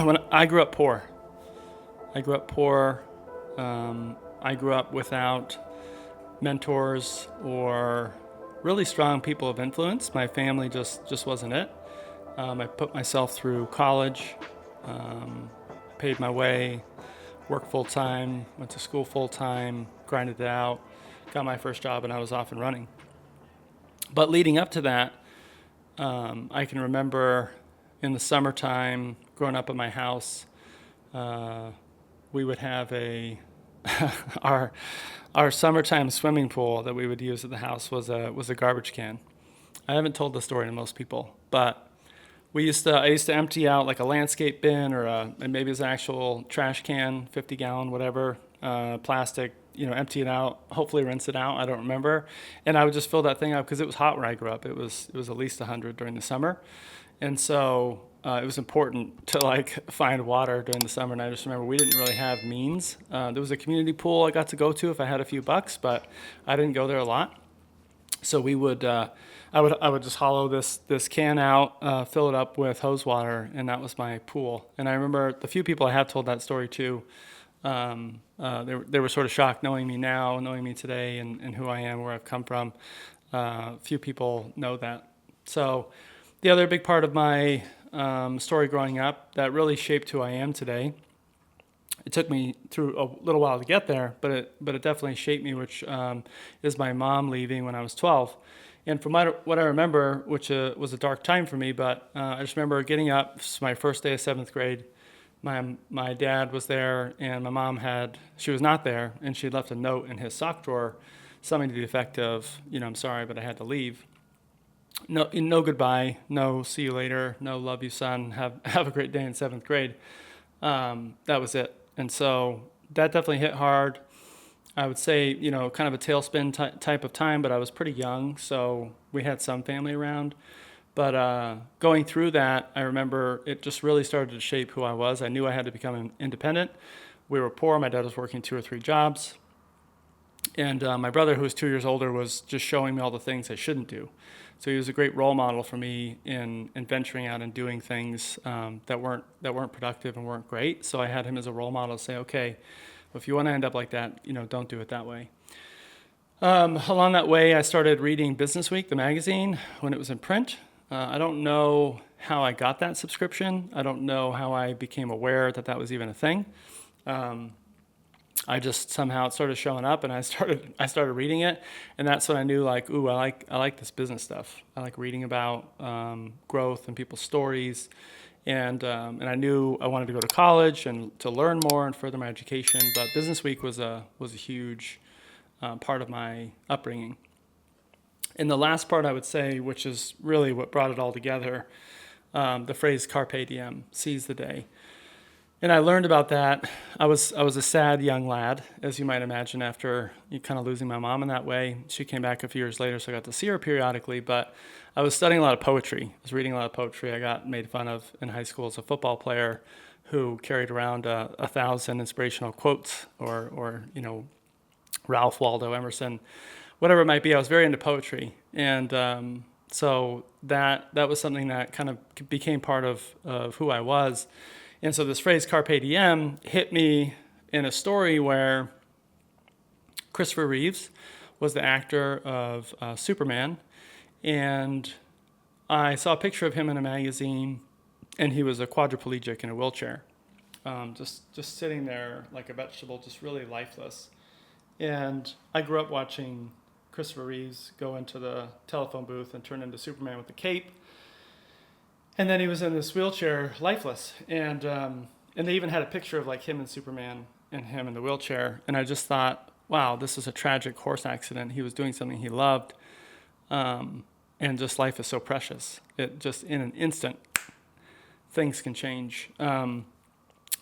when I grew up poor. I grew up poor. I grew up without mentors or really strong people of influence. My family just wasn't it. I put myself through college, paid my way, worked full time, went to school full time, grinded it out, got my first job, and I was off and running. But leading up to that, I can remember in the summertime growing up at my house, we would have our summertime swimming pool that we would use at the house was a garbage can. I haven't told the story to most people, but I used to empty out like a landscape bin and maybe it's an actual trash can, 50-gallon, whatever, plastic, empty it out, hopefully rinse it out. I don't remember. And I would just fill that thing up because it was hot where I grew up. It was at least 100 during the summer. And so it was important to like find water during the summer. And I just remember we didn't really have means. There was a community pool I got to go to if I had a few bucks, but I didn't go there a lot. So I would just hollow this can out, fill it up with hose water, and that was my pool. And I remember the few people I have told that story to, they were sort of shocked knowing me now, knowing me today, and who I am, where I've come from. Few people know that. So the other big part of my story growing up that really shaped who I am today. It took me through a little while to get there, but it definitely shaped me, which is my mom leaving when I was 12. And from what I remember, which was a dark time for me, but I just remember getting up. This was my first day of 7th grade. My dad was there, and my mom she was not there, and she had left a note in his sock drawer, something to the effect of, I'm sorry, but I had to leave. No goodbye, no see you later, no love you, son, have a great day in 7th grade. That was it. And so that definitely hit hard. I would say, kind of a tailspin type of time, but I was pretty young, so we had some family around. But going through that, I remember it just really started to shape who I was. I knew I had to become independent. We were poor. My dad was working 2 or 3 jobs. And my brother, who was 2 years older, was just showing me all the things I shouldn't do. So he was a great role model for me in venturing out and doing things that weren't productive and weren't great. So I had him as a role model to say, okay, if you want to end up like that, don't do it that way. Along that way, I started reading Business Week, the magazine, when it was in print. I don't know how I got that subscription. I don't know how I became aware that was even a thing. I just somehow it started showing up, and I started reading it, and that's when I knew I like this business stuff. I like reading about growth and people's stories, and I knew I wanted to go to college and to learn more and further my education. But Business Week was a huge part of my upbringing. And the last part I would say, which is really what brought it all together, the phrase "carpe diem," seize the day. And I learned about that. I was a sad young lad, as you might imagine, after kind of losing my mom in that way. She came back a few years later, so I got to see her periodically. But I was studying a lot of poetry. I was reading a lot of poetry. I got made fun of in high school as a football player who carried around 1,000 inspirational quotes, or Ralph Waldo Emerson, whatever it might be. I was very into poetry, and so that was something that kind of became part of who I was. And so this phrase "carpe diem" hit me in a story where Christopher Reeves was the actor of Superman, and I saw a picture of him in a magazine, and he was a quadriplegic in a wheelchair, just sitting there like a vegetable, just really lifeless. And I grew up watching Christopher Reeves go into the telephone booth and turn into Superman with the cape. And then he was in this wheelchair, lifeless. And they even had a picture of him and Superman and him in the wheelchair. And I just thought, wow, this is a tragic horse accident. He was doing something he loved. And just life is so precious. It just, in an instant, things can change.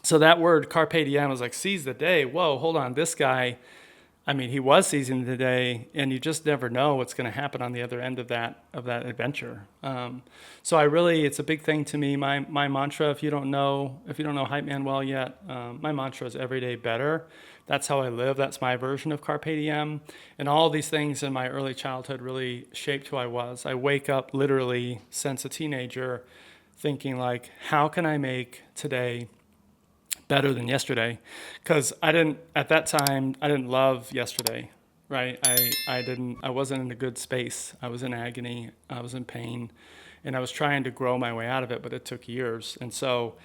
So that word, carpe diem, was seize the day. Whoa, hold on. This guy, he was seizing the day, and you just never know what's going to happen on the other end of that adventure. So it's a big thing to me. My mantra, if you don't know Hypeman well yet, my mantra is every day better. That's how I live. That's my version of carpe diem. And all these things in my early childhood really shaped who I was. I wake up literally since a teenager thinking like, how can I make today better than yesterday? Because at that time, I didn't love yesterday, right? I wasn't in a good space. I was in agony. I was in pain, and I was trying to grow my way out of it, but it took years. And so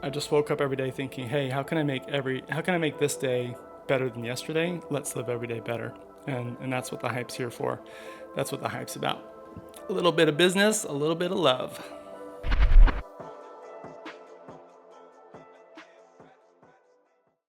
I just woke up every day thinking, hey, how can I make this day better than yesterday? Let's live every day better. And that's what the Hype's here for. That's what the Hype's about. A little bit of business, a little bit of love.